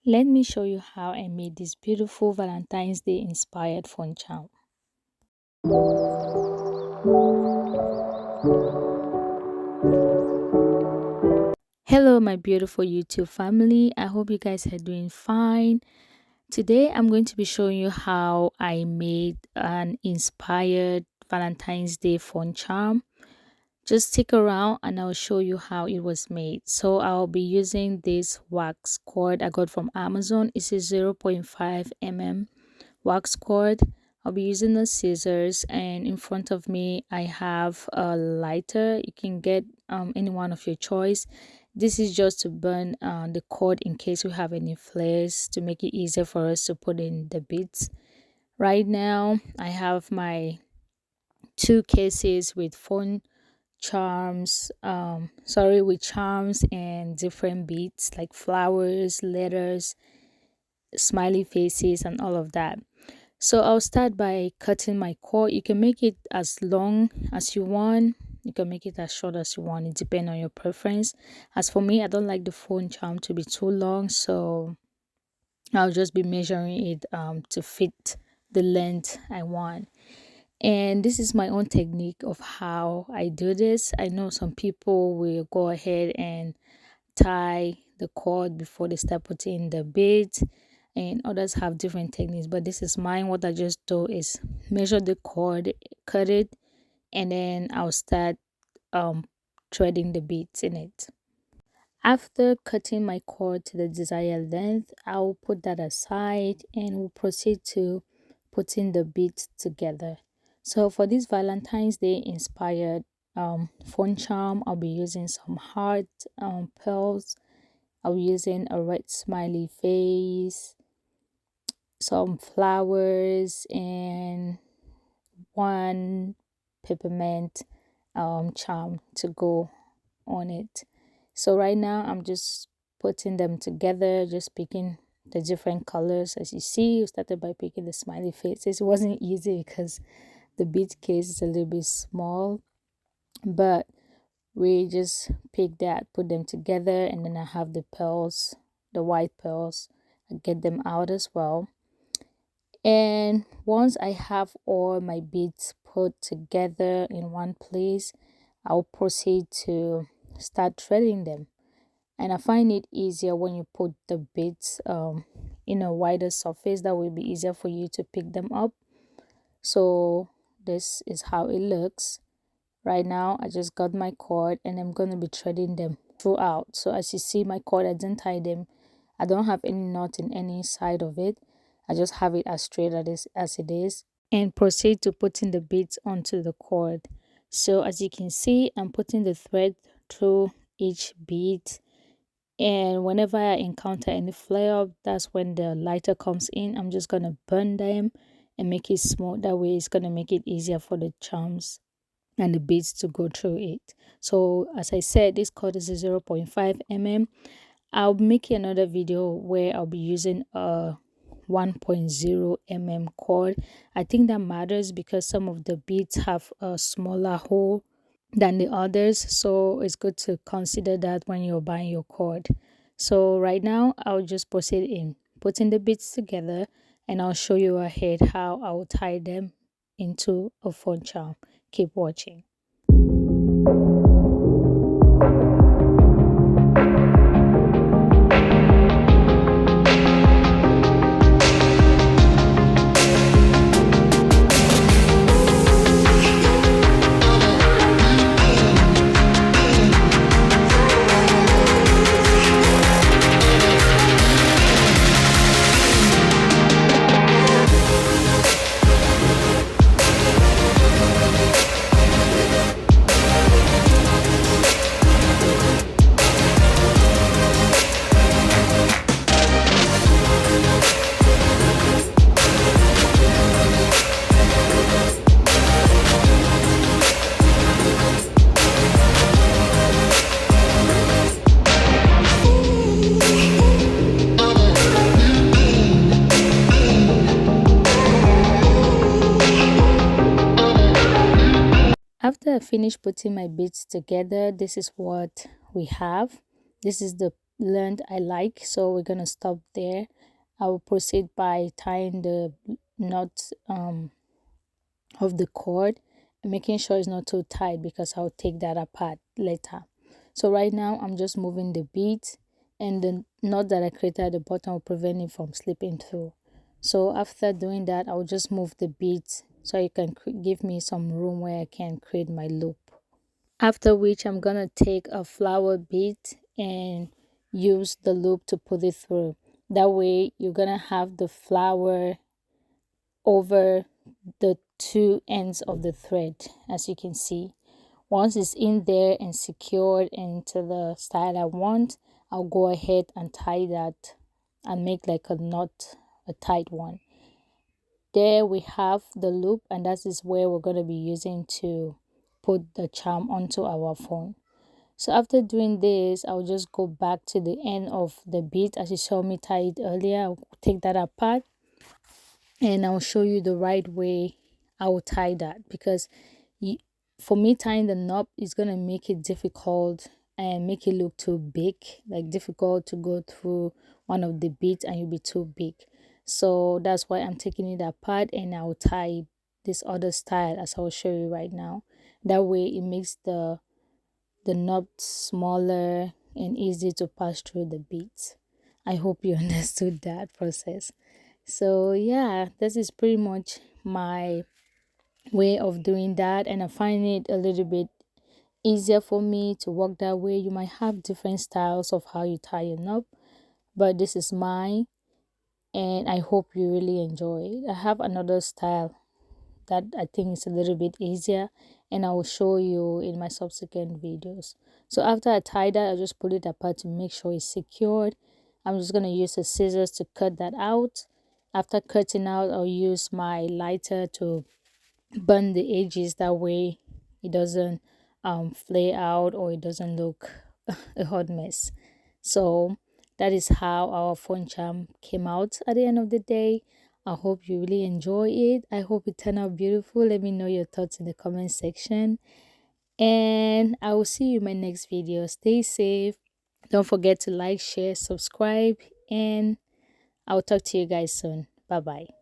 Let me show you how I made this beautiful Valentine's Day inspired phone charm. Hello my beautiful YouTube family, I hope you guys are doing fine. Today I'm going to be showing you how I made an inspired Valentine's Day phone charm. Just stick around and I'll show you how it was made. So I'll be using this wax cord I got from Amazon. It's a 0.5 mm wax cord. I'll be using the scissors, and in front of me I have a lighter. You can get any one of your choice. This is just to burn the cord in case we have any flares, to make it easier for us to put in the beads. Right now I have my two cases with phone charms, with charms and different beads like flowers, letters, smiley faces and all of that. So I'll start by cutting my cord. You can make it as long as you want, you can make it as short as you want. It depends on your preference. As for me, I don't like the phone charm to be too long, so I'll just be measuring it to fit the length I want. And this is my own technique of how I do this. I know some people will go ahead and tie the cord before they start putting the beads, and others have different techniques, but this is mine. What I just do is measure the cord, cut it, and then I'll start um threading the beads in it. After cutting my cord to the desired length, I'll put that aside and we'll proceed to putting the beads together. So for this Valentine's Day inspired phone charm, I'll be using some heart pearls. I'll be using a red smiley face, some flowers, and one peppermint charm to go on it. So right now I'm just putting them together, just picking the different colors. As you see, we started by picking the smiley faces. It wasn't easy because the bead case is a little bit small, but we just pick that, put them together, and then I have the pearls, the white pearls. I get them out as well. And once I have all my beads put together in one place, I'll proceed to start threading them. And I find it easier when you put the beads in a wider surface. That will be easier for you to pick them up. So this is how it looks. Right now I just got my cord and I'm going to be threading them throughout. So as you see, my cord, I didn't tie them. I don't have any knot in any side of it. I just have it as straight as it is, and proceed to putting the beads onto the cord. So as you can see, I'm putting the thread through each bead, and whenever I encounter any flare up, that's when the lighter comes in. I'm just going to burn them and make it smooth. That way it's going to make it easier for the charms and the beads to go through it. So as I said, this cord is a 0.5 mm. I'll make another video where I'll be using a 1.0 mm cord. I think that matters because some of the beads have a smaller hole than the others, so it's good to consider that when you're buying your cord. So right now I'll just proceed in putting the beads together, and I'll show you ahead how I'll tie them into a phone charm. Keep watching. After I finish putting my beads together, this is what we have. This is the length I like, so we're gonna stop there. I will proceed by tying the knot of the cord and making sure it's not too tight, because I'll take that apart later. So right now I'm just moving the beads, and the knot that I created at the bottom will prevent it from slipping through. So after doing that, I'll just move the beads so it can give me some room where I can create my loop. After which I'm gonna take a flower bead and use the loop to put it through. That way you're gonna have the flower over the two ends of the thread, as you can see. Once it's in there and secured into the style I want, I'll go ahead and tie that and make like a knot, a tight one. There we have the loop, and that is where we're going to be using to put the charm onto our phone. So after doing this, I'll just go back to the end of the bead as you saw me tie it earlier. I'll take that apart and I'll show you the right way I will tie that, because you, for me, tying the knot is going to make it difficult and make it look too big, like difficult to go through one of the beads and you'll be too big. So that's why I'm taking it apart, and I'll tie this other style as I will show you right now. That way it makes the knot smaller and easy to pass through the beads. I hope you understood that process. So yeah, this is pretty much my way of doing that, and I find it a little bit easier for me to work that way. You might have different styles of how you tie a knot, but this is mine, and I hope you really enjoy it. I have another style that I think is a little bit easier, and I will show you in my subsequent videos. So after I tie that, I just pull it apart to make sure it's secured. I'm just going to use the scissors to cut that out. After cutting out, I'll use my lighter to burn the edges. That way it doesn't flare out or it doesn't look a hot mess. So that is how our phone charm came out at the end of the day. I hope you really enjoy it. I hope it turned out beautiful. Let me know your thoughts in the comment section, and I will see you in my next video. Stay safe. Don't forget to like, share, subscribe, and I'll talk to you guys soon. Bye bye.